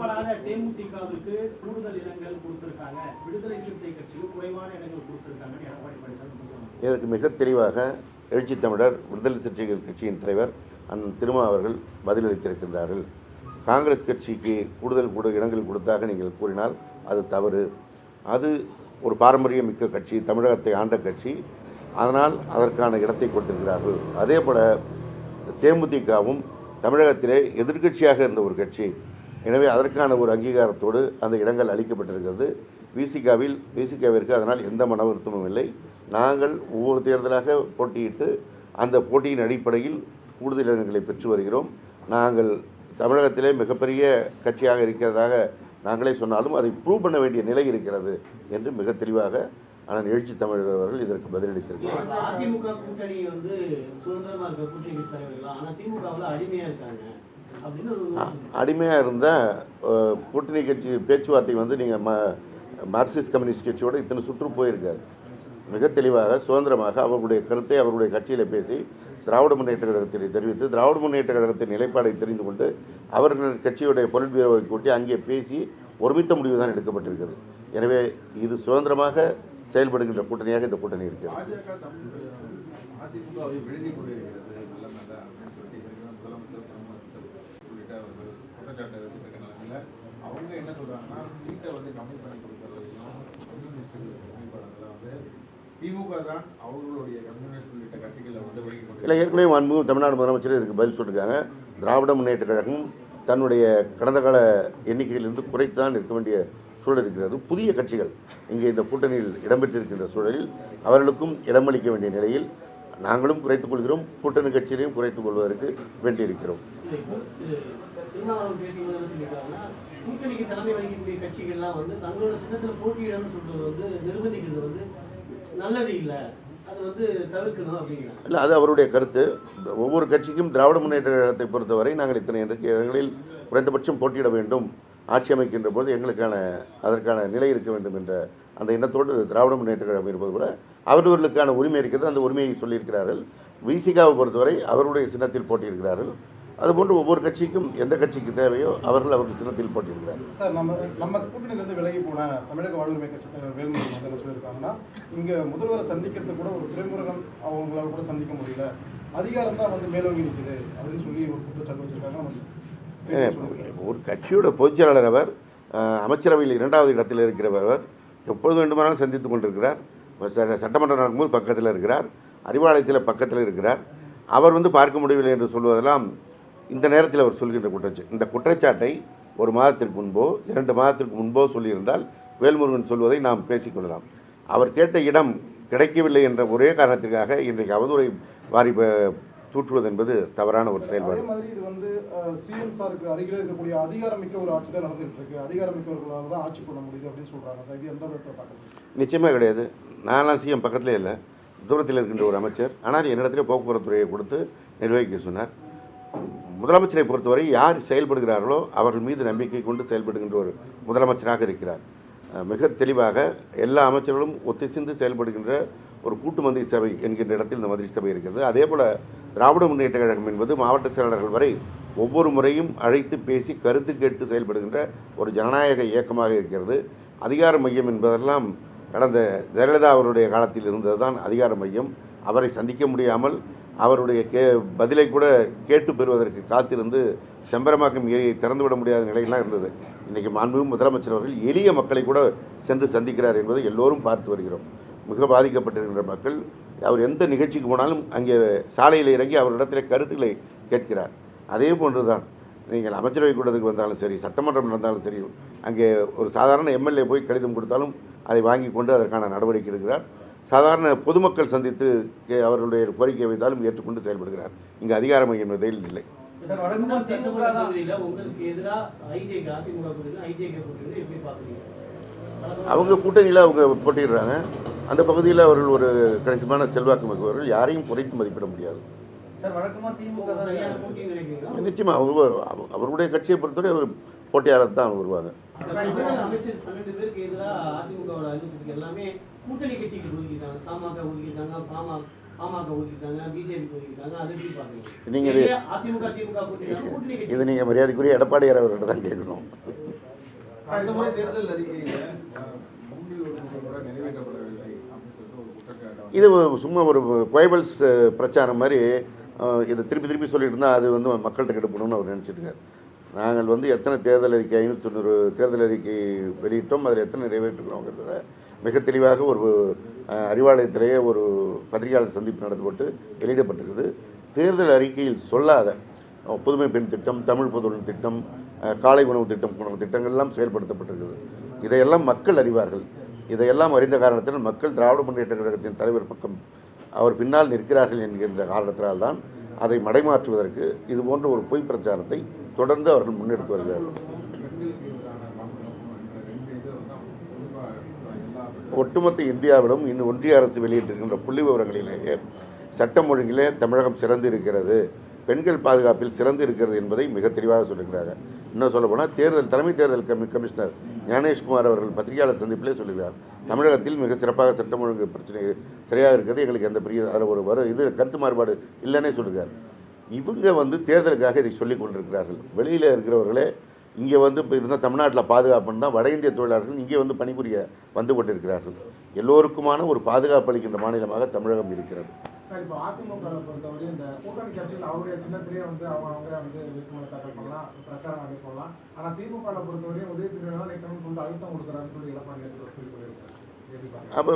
பெரும்பாலான தேமுதிகவுக்கு கூடுதல் இடங்கள் கொடுத்திருக்காங்க, விடுதலை சிறுத்தை கட்சிக்கு குறைவான இடங்கள் கொடுத்திருக்காங்க எடப்பாடி பழனிசாமி. இதற்கு மிக தெளிவாக எழுச்சி தமிழர் விடுதலை சிறுத்தைகள் கட்சியின் தலைவர் அண்ணன் திருமா அவர்கள் பதிலளித்திருக்கின்றார்கள். காங்கிரஸ் கட்சிக்கு கூடுதல் இடங்கள் கொடுத்தாக நீங்கள் கூறினால் அது தவறு. அது ஒரு பாரம்பரியம் மிக்க கட்சி, தமிழகத்தை ஆண்ட கட்சி, அதனால் அதற்கான இடத்தை கொடுத்திருக்கிறார்கள். அதே போல் தேமுதிகவும் தமிழகத்திலே எதிர்க்கட்சியாக இருந்த ஒரு கட்சி, எனவே அதற்கான ஒரு அங்கீகாரத்தோடு அந்த இடங்கள் அளிக்கப்பட்டிருக்கிறது. விசிகாவிற்கு அதனால் எந்த மன வருத்தமும் இல்லை. நாங்கள் ஒவ்வொரு தேர்தலாக போட்டியிட்டு அந்த போட்டியின் அடிப்படையில் கூடுதல் இடங்களை பெற்று வருகிறோம். நாங்கள் தமிழகத்திலே மிகப்பெரிய கட்சியாக இருக்கிறதாக நாங்களே சொன்னாலும் அதை ப்ரூவ் பண்ண வேண்டிய நிலை இருக்கிறது என்று மிக தெளிவாக ஆனால் எழுச்சி தமிழர் அவர்கள் இதற்கு பதிலளித்திருக்கிறார். அதிமுக கூட்டணி சுதந்திரமா இருக்க கூட்டணி தலைவர்கள், ஆனால் திமுகவில் அடிமையா இருக்காங்க அப்படின்னு அடிமையாக இருந்தால் கூட்டணி கட்சி பேச்சுவார்த்தை நீங்கள் மார்க்சிஸ்ட் கம்யூனிஸ்ட் கட்சியோடு இத்தனை சுற்று போயிருக்காரு. மிக தெளிவாக சுதந்திரமாக அவர்களுடைய கருத்தை அவர்களுடைய கட்சியில் பேசி திராவிட முன்னேற்ற கழகத்தை தெரிவித்து திராவிட முன்னேற்ற கழகத்தின் நிலைப்பாடை தெரிந்து கொண்டு அவர்கள் கட்சியுடைய பொலிட் பியூரோவை கூட்டி அங்கே பேசி ஒருமித்த முடிவு தான் எடுக்கப்பட்டிருக்கிறது. எனவே இது சுதந்திரமாக செயல்படுகின்ற கூட்டணியாக இந்த கூட்டணி இருக்கிறது. அவங்க என்ன சொல்றாங்கன்னா சீட்டை கம்மி பண்ணி கொடுக்கறதுலாம் திமுக தான் அவர்களுடைய கம்யூனிஸ்ட் உள்ளிட்ட கட்சிகளை வெளியிட்டு இல்லை, ஏற்கனவே மாண்புமிகு தமிழ்நாடு முதலமைச்சர் இதுக்கு பதில் சொல்லியிருக்காங்க. திராவிட முன்னேற்ற கழகம் தன்னுடைய கடந்த கால எண்ணிக்கையிலிருந்து குறைத்து தான் இருக்க வேண்டிய சூழல் இருக்கிறது. புதிய கட்சிகள் இங்கே இந்த கூட்டணியில் இடம்பெற்றிருக்கின்ற சூழலில் அவர்களுக்கும் இடமளிக்க வேண்டிய நிலையில் நாங்களும் குறைத்துக் கொள்கிறோம், கூட்டணி கட்சியிலையும் குறைத்துக் கொள்வதற்கு வேண்டியிருக்கிறோம். கூட்டணிக்கு தலைமை வகிக்கக்கூடிய கட்சிகள்லாம் தங்களோட சின்னத்தில் போட்டியிடணும்னு சொல்றது நிர்பந்திக்கிறது நல்லது இல்லை, அது தவிர்க்கணும் அப்படிங்கிறாங்க. இல்லை, அது அவருடைய கருத்து. ஒவ்வொரு கட்சிக்கும் திராவிட முன்னேற்ற கழகத்தை பொறுத்தவரை நாங்கள் இத்தனை இடங்களில் குறைந்தபட்சம் போட்டியிட வேண்டும், ஆட்சி அமைக்கின்ற போது அதற்கான நிலை இருக்க வேண்டும் என்ற அந்த எண்ணத்தோடு திராவிட முன்னேற்ற கழகம் இருப்பது கூட அவர்களுக்கான உரிமை இருக்கிறது. அந்த உரிமையை சொல்லியிருக்கிறார்கள். விசிகாவை பொறுத்தவரை அவருடைய சின்னத்தில் போட்டியிருக்கிறார்கள். அதுபோன்று ஒவ்வொரு கட்சிக்கும் எந்த கட்சிக்கு தேவையோ அவர்கள் சின்னத்தில் போட்டியிருக்கிறார். சார், நம்ம கூட்டணியிலிருந்து விலகி போன தமிழக வாழ்வுரிமை கட்சி தலைவர் வேல்முருகன் என்ன சொல்லியிருக்காங்கன்னா, இங்கே முதல்வரை சந்திக்கிறது கூட ஒரு துறைமுருகன் அவங்களால கூட சந்திக்க முடியல, அதிகாரம் தான் மேலோங்கி நிற்குது அப்படின்னு சொல்லி ஒரு குற்றச்சாட்டு வச்சிருக்காங்க. ஒரு கட்சியோட பொதுச் செயலாளர் அவர், அமைச்சரவையில் 2வது இடத்தில் இருக்கிறவர், எப்பொழுது வேண்டுமானாலும் சந்தித்துக் கொண்டிருக்கிறார். சட்டமன்ற நடக்கும்போது பக்கத்தில் இருக்கிறார், அறிவாலயத்தில் பக்கத்தில் இருக்கிறார். அவர் பார்க்க முடியவில்லை என்று சொல்வதெல்லாம் இந்த நேரத்தில் அவர் சொல்கின்ற இந்த குற்றச்சாட்டை ஒரு மாதத்திற்கு முன்போ 2 மாதத்திற்கு முன்போ சொல்லியிருந்தால் வேல்முருகன் சொல்வதை நாம் பேசிக்கொள்ளலாம். அவர் கேட்ட இடம் கிடைக்கவில்லை என்ற ஒரே காரணத்திற்காக இன்றைக்கு அவதூறை வாரி தூற்றுவது என்பது தவறான ஒரு செயல்பாடு. இது சிஎம் சாருக்கு அருகில் இருக்கக்கூடிய அதிகாரமிக்க ஒரு ஆட்சி தான் நடந்துட்டு இருக்கு, அதிகாரமிக்கவர்களால் தான் ஆட்சி பண்ண முடியுது அப்படின்னு சொல்றாங்க சார். இது எந்த விதத்தை பார்க்குறது? நிச்சயமாக கிடையாது. நான்லாம் சிஎம் பக்கத்திலே இல்லை, தூரத்தில் இருக்கின்ற ஒரு அமைச்சர். ஆனால் என்னிடத்திலே போக்குவரத்துறையை கொடுத்து நிர்வகிக்க சொன்னார். முதலமைச்சரை பொறுத்தவரை யார் செயல்படுகிறார்களோ அவர்கள் மீது நம்பிக்கை கொண்டு செயல்படுகின்ற ஒரு முதலமைச்சராக இருக்கிறார். மிக தெளிவாக எல்லா அமைச்சர்களும் ஒத்திசைந்து செயல்படுகின்ற ஒரு கூட்டு மந்திரி சபை என்கின்ற இடத்தில் இந்த மந்திரி சபை இருக்கிறது. அதே போல் திராவிட முன்னேற்ற கழகம் என்பது மாவட்ட செயலாளர்கள் வரை ஒவ்வொரு முறையும் அழைத்து பேசி கருத்து கேட்டு செயல்படுகின்ற ஒரு ஜனநாயக இயக்கமாக இருக்கிறது. அதிகார மையம் என்பதெல்லாம் கடந்த ஜெயலலிதா அவருடைய காலத்தில் இருந்தது தான் அதிகார மையம். அவரை சந்திக்க முடியாமல் அவருடைய பதிலை கூட கேட்டு பெறுவதற்கு காத்திருந்து செம்பரமாக்கம் ஏரியை திறந்துவிட முடியாத நிலையெல்லாம் இருந்தது. இன்றைக்கி மாண்புமிகு முதலமைச்சர் அவர்கள் எளிய மக்களை கூட சென்று சந்திக்கிறார் என்பதை எல்லோரும் பார்த்து வருகிறோம். மிக பாதிக்கப்பட்டிருக்கின்ற மக்கள் அவர் எந்த நிகழ்ச்சிக்கு போனாலும் அங்கே சாலையில் இறங்கி அவரிடத்தில் கருத்துக்களை கேட்கிறார். அதே போன்று தான் நீங்கள் அமைச்சரவை கூட்டத்துக்கு வந்தாலும் சரி, சட்டமன்றம் நடந்தாலும் சரி, அங்கே ஒரு சாதாரண எம்எல்ஏ போய் கடிதம் கொடுத்தாலும் அதை வாங்கி கொண்டு அதற்கான நடவடிக்கை எடுக்கிறார். சாதாரண பொதுமக்கள் சந்தித்து அவர்களுடைய கோரிக்கை வைத்தாலும் ஏற்றுக்கொண்டு செயல்படுகிறார். இங்கு அதிகார மையம் என்பதில் இல்லை. அவங்க கூட்டணியில் அவங்க போட்டிடுறாங்க. அந்த பகுதியில் அவர்கள் ஒரு கணிசமான செல்வாக்கு மிக்கவர்கள், யாரையும் குறைத்து மதிப்பிட முடியாது. நிச்சயமா அவருடைய கட்சியை பொறுத்தவரை அவர் போட்டியாளர் தான் வருவாங்க. இது நீங்கள் மரியாதைக்குரிய எடப்பாடியார் அவர்கிட்ட தான் கேட்கணும். கடந்த முறை தேர்தல் அறிக்கையில மூன்றில் ஒரு பங்கு கூட நிறைவேற்றப்படவில்லை அப்படின்னு சொல்லிட்டு ஒரு குற்றச்சாட்டு இது சும்மா ஒரு பைபிள்ஸ் பிரச்சாரம் மாதிரி இதை திருப்பி திருப்பி சொல்லிட்டு இருந்தால் அது வந்து மக்கள்கிட்ட கெடுப்பணும்னு அவர் நினச்சிட்டு இருக்கார். நாங்கள் வந்து எத்தனை தேர்தல் அறிக்கை 590 தேர்தல் அறிக்கை வெளியிட்டோம், அதில் எத்தனை நிறைவேற்றுக்கிறோங்கிறத மிக தெளிவாக ஒரு அறிவாலயத்திலேயே ஒரு பத்திரிகையாளர் சந்திப்பு நடத்தப்பட்டு வெளியிடப்பட்டிருக்குது. தேர்தல் அறிக்கையில் சொல்லாத புதுமை பெண் திட்டம், தமிழ் புதுமை திட்டம், காலை உணவு திட்டம் போன்ற திட்டங்கள்லாம் செயல்படுத்தப்பட்டிருக்குது. இதையெல்லாம் மக்கள் அறிவார்கள். இதையெல்லாம் அறிந்த காரணத்தினால் மக்கள் திராவிட முன்னேற்ற கழகத்தின் தலைவர் பக்கம் அவர் பின்னால் நிற்கிறார்கள் என்கின்ற காரணத்தினால்தான் அதை மடைமாற்றுவதற்கு இது போன்ற ஒரு பொய் பிரச்சாரத்தை தொடர்ந்து அவர்கள் முன்னெடுத்து வருகிறார்கள். ஒட்டுமொத்த இந்தியாவிடம் இன்னும் ஒன்றிய அரசு வெளியிட்டிருக்கின்ற புள்ளி விவரங்களிலேயே சட்டம் ஒழுங்கிலே தமிழகம் சிறந்து இருக்கிறது, பெண்கள் பாதுகாப்பில் சிறந்து இருக்கிறது என்பதை மிக தெளிவாக சொல்லுகிறார்கள். இன்னும் சொல்லப்போனால் தலைமை தேர்தல் கமிஷனர் ஞானேஷ்குமார் அவர்கள் பத்திரிகையாளர் சந்திப்பிலே சொல்லுகிறார், தமிழகத்தில் மிக சிறப்பாக சட்டம் ஒழுங்கு பிரச்சனை சரியாக இருக்கிறது, எங்களுக்கு எந்த பெரிய அதில் ஒரு இது கருத்து மாறுபாடு இல்லைன்னே சொல்லுகிறார். இவங்க வந்து தேர்தலுக்காக இதை சொல்லிக் கொண்டிருக்கிறார்கள். வெளியில் இருக்கிறவர்களே இங்கே வந்து இப்போ இருந்தால் தமிழ்நாட்டில் பாதுகாப்புன்னு தான் வட இந்திய தொழிலாளர்கள் இங்கே வந்து பணிபுரிய வந்து கொண்டிருக்கிறார்கள். எல்லோருக்குமான ஒரு பாதுகாப்பு அளிக்கின்ற மாநிலமாக தமிழகம் இருக்கிறது. சார், இப்போ அதிமுகவை பொறுத்தவரை இந்த கூட்டணி கட்சிகள் அவருடைய சின்னத்திலேயே வந்து அவங்க வந்து வேட்புமனு தாக்கல் பண்ணலாம், பிரச்சாரம் மேற்கொள்ளலாம். ஆனால் திமுகவை பொறுத்தவரையும் உதயசூரியன் தான் நிற்கணும்னு சொல்லிட்டு அழுத்தம் கொடுக்குறாருன்னு சொல்லி எடப்பாடி சொல்லியிருக்காரு. அப்போ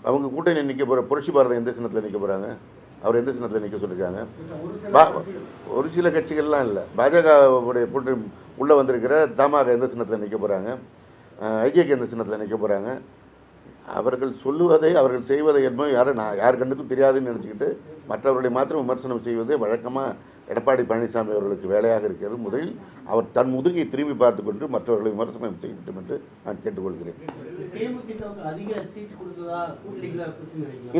அவங்க கூட்டணி நிற்க போகிற புரட்சி பாரதம் எந்த சின்னத்தில் நிற்க போகிறாங்க? அவர் எந்த சின்னத்தில் நிற்க சொல்லியிருக்காங்க? ஒரு சில கட்சிகள்லாம் இல்லை, பாஜகவுடைய கூட்டணி உள்ளே வந்திருக்கிற தமாக எந்த சின்னத்தில் நிற்க போகிறாங்க? ஐஜேக்கு எந்த சின்னத்தில் நிற்க போகிறாங்க? அவர்கள் சொல்லுவதை அவர்கள் செய்வதை என்பது யார் கண்டுக்கும் தெரியாதுன்னு நினச்சிக்கிட்டு மற்றவர்களை மாத்திரம் விமர்சனம் செய்வதே வழக்கமாக எடப்பாடி பழனிசாமி அவர்களுக்கு வேலையாக இருக்கிறது. முதலில் அவர் தன் முதுகை திரும்பி பார்த்து கொண்டு மற்றவர்களை விமர்சனம் செய்ய வேண்டும் என்று நான் கேட்டுக்கொள்கிறேன்.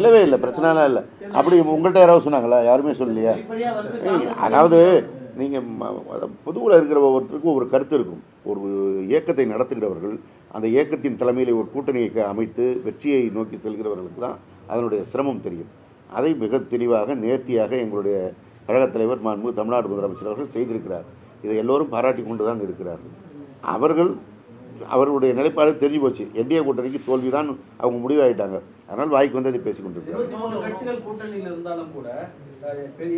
இல்லவே இல்லை, பிரச்சனைலாம் இல்லை. அப்படி உங்கள்கிட்ட யாராவது சொன்னாங்களா? யாருமே சொல்லலையா? அதாவது நீங்கள் பொதுவில் இருக்கிற ஒவ்வொருத்தருக்கும் ஒரு கருத்து இருக்கும். ஒரு இயக்கத்தை நடத்துகிறவர்கள் அந்த இயக்கத்தின் தலைமையில் ஒரு கூட்டணியை அமைத்து வெற்றியை நோக்கி செல்கிறவர்களுக்கு தான் அதனுடைய சிரமம் தெரியும். அதை மிக தெளிவாக நேர்த்தியாக எங்களுடைய கழகத் தலைவர் மாண்புமிகு தமிழ்நாடு முதலமைச்சர் அவர்கள் செய்திருக்கிறார். இதை எல்லோரும் பாராட்டி கொண்டு தான் இருக்கிறார்கள். அவர்களுடைய நிலைப்பாடு தெரிஞ்சு போச்சு. என்டிஏ கூட்டணிக்கு தோல்விதான் அவங்க முடிவாயிட்டாங்க. அதனால் வாய்க்கு வந்து அதை பேசிக் கொண்டிருக்கிறார். 23 கட்சிகள் கூட்டணியில் இருந்தாலும் கூட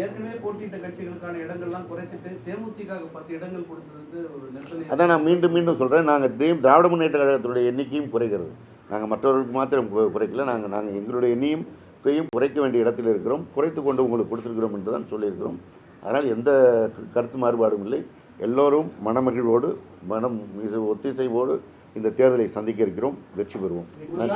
ஏற்கனவே போட்டியிட்ட கட்சிகளுக்கான இடங்கள்லாம் குறைச்சிட்டு தேமுதிக 10 இடங்கள் கொடுத்தது ஒரு நெருக்கடி. அதான் நான் மீண்டும் சொல்கிறேன், நாங்கள் திராவிட முன்னேற்ற கழகத்தினுடைய எண்ணிக்கையும் குறைகிறது. நாங்கள் மற்றவர்களுக்கு மாத்திரம் குறைக்கல, நாங்கள் எங்களுடைய எண்ணிக்கையும் குறைக்க வேண்டிய இடத்தில் இருக்கிறோம், குறைத்து கொண்டு உங்களுக்கு கொடுத்துருக்கிறோம் என்று தான் சொல்லியிருக்கிறோம். அதனால் எந்த கருத்து மாறுபாடும் இல்லை. எல்லோரும் மனமகிழ்வோடு ஒத்திசைவோடு இந்த தேர்தலை சந்திக்க இருக்கிறோம். வெற்றி பெறுவோம். நன்றி.